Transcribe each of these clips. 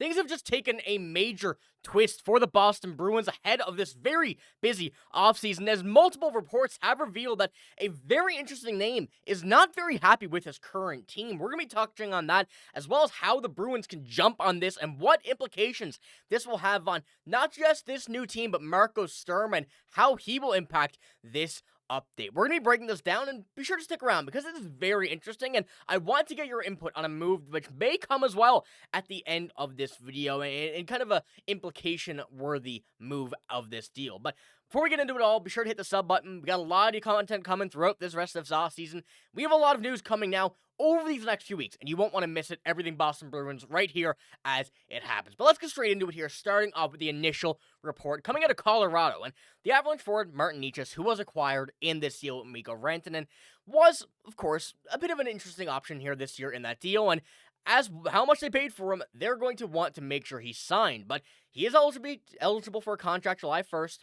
things have just taken a major twist for the Boston Bruins ahead of this very busy offseason, as multiple reports have revealed that a very interesting name is not very happy with his current team. We're going to be touching on that, as well as how the Bruins can jump on this and what implications this will have on not just this new team, but Marco Sturm and how he will impact this update. We're going to be breaking this down, and be sure to stick around because it is very interesting, and I want to get your input on a move which may come as well at the end of this video, and kind of a implication-worthy move of this deal. But before we get into it all, be sure to hit the sub button. We got a lot of content coming throughout this rest of this offseason. We have a lot of news coming now over these next few weeks, and you won't want to miss it. Everything Boston Bruins right here as it happens. But let's get straight into it here, starting off with the initial report coming out of Colorado. And the Avalanche forward, Martin Necas, who was acquired in this deal with Mikko Rantanen, was, of course, a bit of an interesting option here this year in that deal. And as how much they paid for him, they're going to want to make sure he's signed. But he is eligible for a contract July 1st.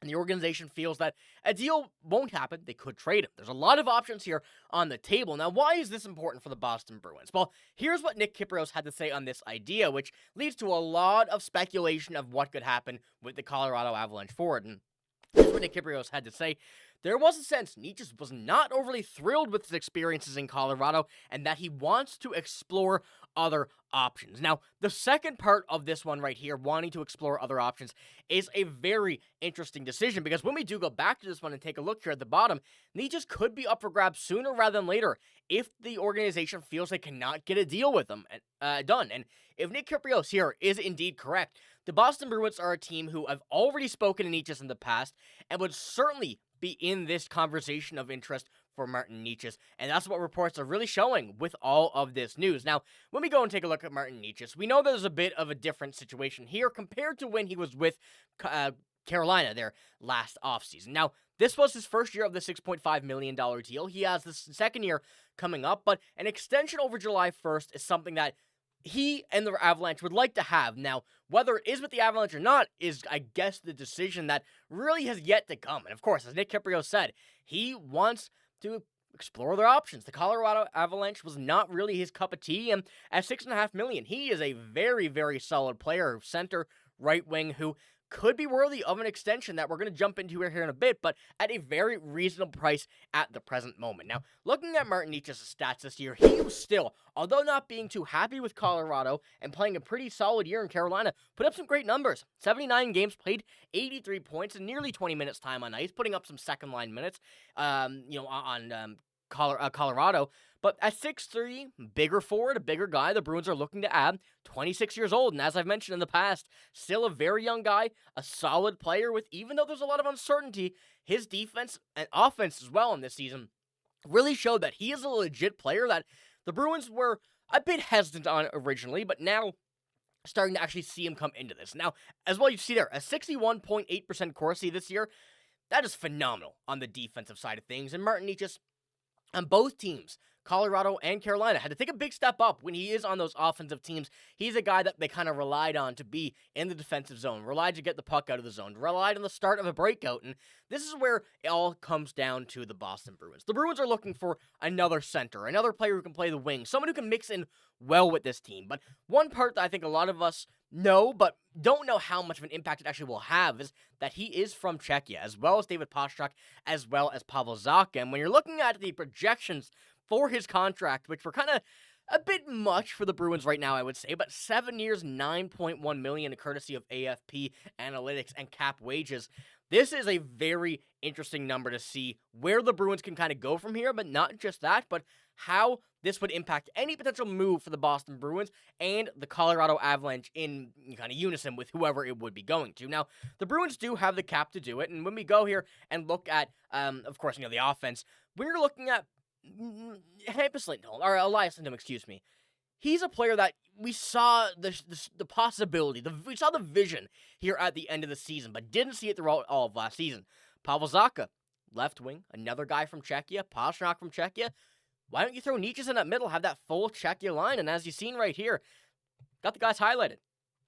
And the organization feels that a deal won't happen. They could trade him. There's a lot of options here on the table. Now, why is this important for the Boston Bruins? Well, here's what Nick Kypreos had to say on this idea, which leads to a lot of speculation of what could happen with the Colorado Avalanche forward. And here's what Nick Kypreos had to say. There was a sense Necas was not overly thrilled with his experiences in Colorado and that he wants to explore other options. Now, the second part of this one right here, wanting to explore other options, is a very interesting decision because when we do go back to this one and take a look here at the bottom, Necas could be up for grabs sooner rather than later if the organization feels they cannot get a deal with him done. And if Nick Kypreos here is indeed correct, the Boston Bruins are a team who have already spoken to Necas in the past and would certainly be in this conversation of interest for Martin Necas, and that's what reports are really showing with all of this news. Now, when we go and take a look at Martin Necas, we know there's a bit of a different situation here compared to when he was with Carolina their last offseason. Now, this was his first year of the $6.5 million deal. He has this second year coming up, but an extension over July 1st is something that he and the Avalanche would like to have. Now, whether it is with the Avalanche or not is, I guess, the decision that really has yet to come. And of course, as Nick Kypreos said, he wants to explore their options. The Colorado Avalanche was not really his cup of tea, and at $6.5 million, he is a very, very solid player, center, right wing, who could be worthy of an extension that we're going to jump into here in a bit, but at a very reasonable price at the present moment. Now, looking at Martin Necas' stats this year, he was still, although not being too happy with Colorado and playing a pretty solid year in Carolina, put up some great numbers. 79 games played, 83 points, and nearly 20 minutes time on ice, putting up some second-line minutes, on Colorado. But at 6'3", bigger forward, a bigger guy, the Bruins are looking to add, 26 years old, and as I've mentioned in the past, still a very young guy, a solid player with, even though there's a lot of uncertainty, his defense and offense as well in this season really showed that he is a legit player that the Bruins were a bit hesitant on originally, but now starting to actually see him come into this. Now, as well, you see there, a 61.8% Corsi this year, that is phenomenal on the defensive side of things, and Martin Necas, on both teams, Colorado and Carolina, had to take a big step up when he is on those offensive teams. He's a guy that they kind of relied on to be in the defensive zone, relied to get the puck out of the zone, relied on the start of a breakout, and this is where it all comes down to the Boston Bruins. The Bruins are looking for another center, another player who can play the wing, someone who can mix in well with this team. But one part that I think a lot of us know, but don't know how much of an impact it actually will have, is that he is from Czechia, as well as David Pastrnak, as well as Pavel Zacha. And when you're looking at the projections for his contract, which were kind of a bit much for the Bruins right now, I would say, but 7 years, $9.1 million, courtesy of AFP Analytics and cap wages. This is a very interesting number to see where the Bruins can kind of go from here, but not just that, but how this would impact any potential move for the Boston Bruins and the Colorado Avalanche in kind of unison with whoever it would be going to. Now, the Bruins do have the cap to do it, and when we go here and look at, of course, the offense, we're looking at Elias Lindholm, he's a player that we saw the possibility, we saw the vision here at the end of the season, but didn't see it throughout all of last season. Pavel Zacha, left wing, another guy from Czechia, Pastrnak from Czechia. Why don't you throw Necas in that middle, have that full Czechia line? And as you've seen right here, got the guys highlighted.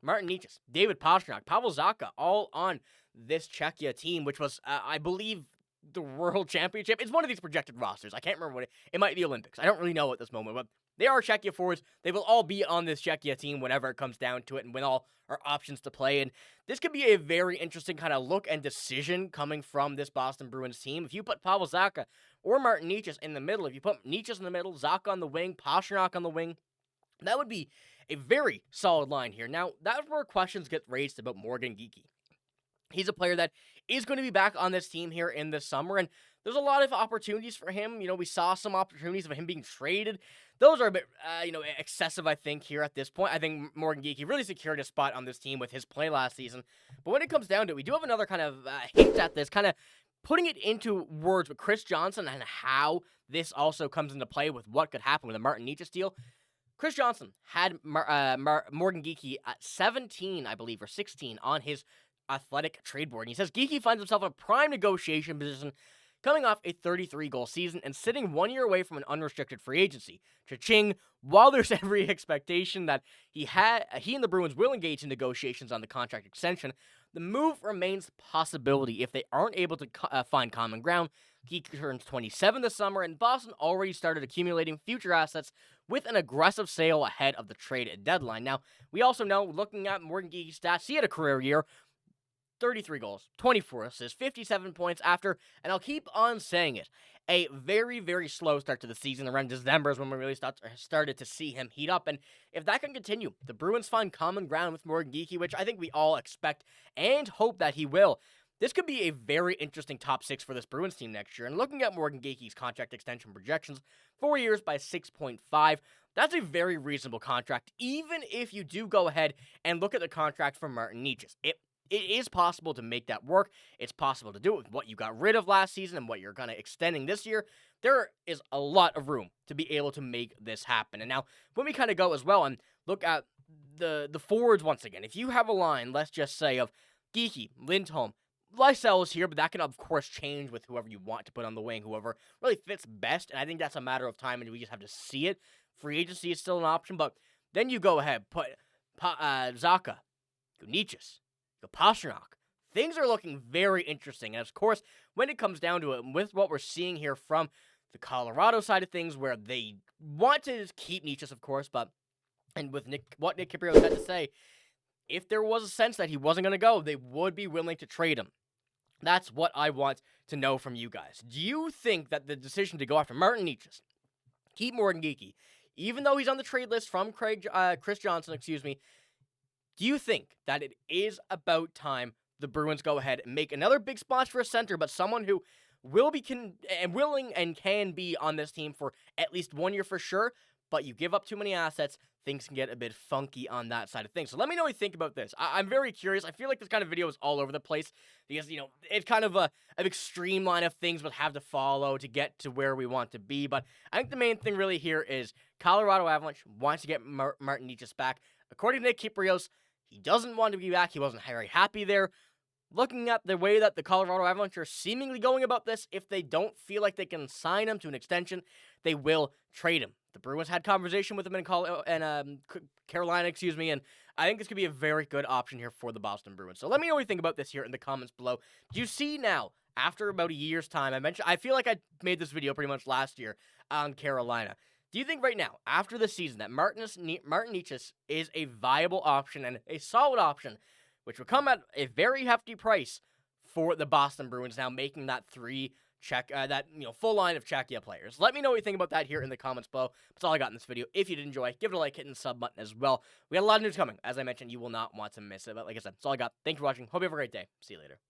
Martin Necas, David Pastrnak, Pavel Zacha, all on this Czechia team, which was, I believe, the World Championship. It's one of these projected rosters. I can't remember what it might be Olympics. I don't really know at this moment, but They are Czechia forwards. They will all be on this Czechia team whenever it comes down to it and when all our options to play. And this could be a very interesting kind of look and decision coming from this Boston Bruins team. If you put Pavel Zacha or Martin Necas in the middle, if you put Necas in the middle, Zacha on the wing, Pastrnak on the wing, that would be a very solid line here. Now, that's where questions get raised about Morgan Geekie. He's a player that is going to be back on this team here in the summer, and there's a lot of opportunities for him. We saw some opportunities of him being traded. Those are a bit, excessive, I think, here at this point. I think Morgan Geekie really secured a spot on this team with his play last season. But when it comes down to it, we do have another kind of hint at this, kind of putting it into words with Chris Johnston and how this also comes into play with what could happen with a Martin Necas deal. Chris Johnston had Morgan Geekie at 17, I believe, or 16 on his Athletic trade board. And he says Geekie finds himself in a prime negotiation position coming off a 33-goal season and sitting 1 year away from an unrestricted free agency. Cha-ching, while there's every expectation that he and the Bruins will engage in negotiations on the contract extension, the move remains a possibility if they aren't able to find common ground. Geekie turns 27 this summer, and Boston already started accumulating future assets with an aggressive sale ahead of the trade deadline. Now, we also know, looking at Morgan Geekie's stats, he had a career year. 33 goals, 24 assists, 57 points after, and I'll keep on saying it, a very, very slow start to the season. Around December is when we really started to see him heat up, and if that can continue, the Bruins find common ground with Morgan Geekie, which I think we all expect and hope that he will. This could be a very interesting top six for this Bruins team next year, and looking at Morgan Geekie's contract extension projections, 4 years by 6.5, that's a very reasonable contract, even if you do go ahead and look at the contract for Martin Necas. It is possible to make that work. It's possible to do it with what you got rid of last season and what you're kind of extending this year. There is a lot of room to be able to make this happen. And now, when we kind of go as well and look at the forwards once again, if you have a line, let's just say, of Geekie, Lindholm, Lysell is here, but that can, of course, change with whoever you want to put on the wing, whoever really fits best. And I think that's a matter of time, and we just have to see it. Free agency is still an option, but then you go ahead, put Zacha, Necas, Pastrnak. Things are looking very interesting. And of course, when it comes down to it, with what we're seeing here from the Colorado side of things, where they want to keep Necas, of course, and with what Nick Kiprios had to say, if there was a sense that he wasn't going to go, they would be willing to trade him. That's what I want to know from you guys. Do you think that the decision to go after Martin Necas, keep Morgan Geekie, even though he's on the trade list from Chris Johnston, do you think that it is about time the Bruins go ahead and make another big splash for a center, but someone who will be willing and can be on this team for at least 1 year for sure, but you give up too many assets, things can get a bit funky on that side of things. So let me know what you think about this. I'm very curious. I feel like this kind of video is all over the place because, it's kind of an extreme line of things we'll have to follow to get to where we want to be. But I think the main thing really here is Colorado Avalanche wants to get Martin Necas back. According to Nick Kiprios, he doesn't want to be back. He wasn't very happy there. Looking at the way that the Colorado Avalanche are seemingly going about this, if they don't feel like they can sign him to an extension, they will trade him. The Bruins had conversation with him in Carolina, and I think this could be a very good option here for the Boston Bruins. So let me know what you think about this here in the comments below. Do you see now, after about a year's time, I feel like I made this video pretty much last year on Carolina. Do you think right now, after the season, that Martin Necas is a viable option and a solid option, which would come at a very hefty price for the Boston Bruins, now making that full line of Czechia players? Let me know what you think about that here in the comments below. That's all I got in this video. If you did enjoy, give it a like, hit the sub button as well. We got a lot of news coming. As I mentioned, you will not want to miss it. But like I said, that's all I got. Thanks for watching. Hope you have a great day. See you later.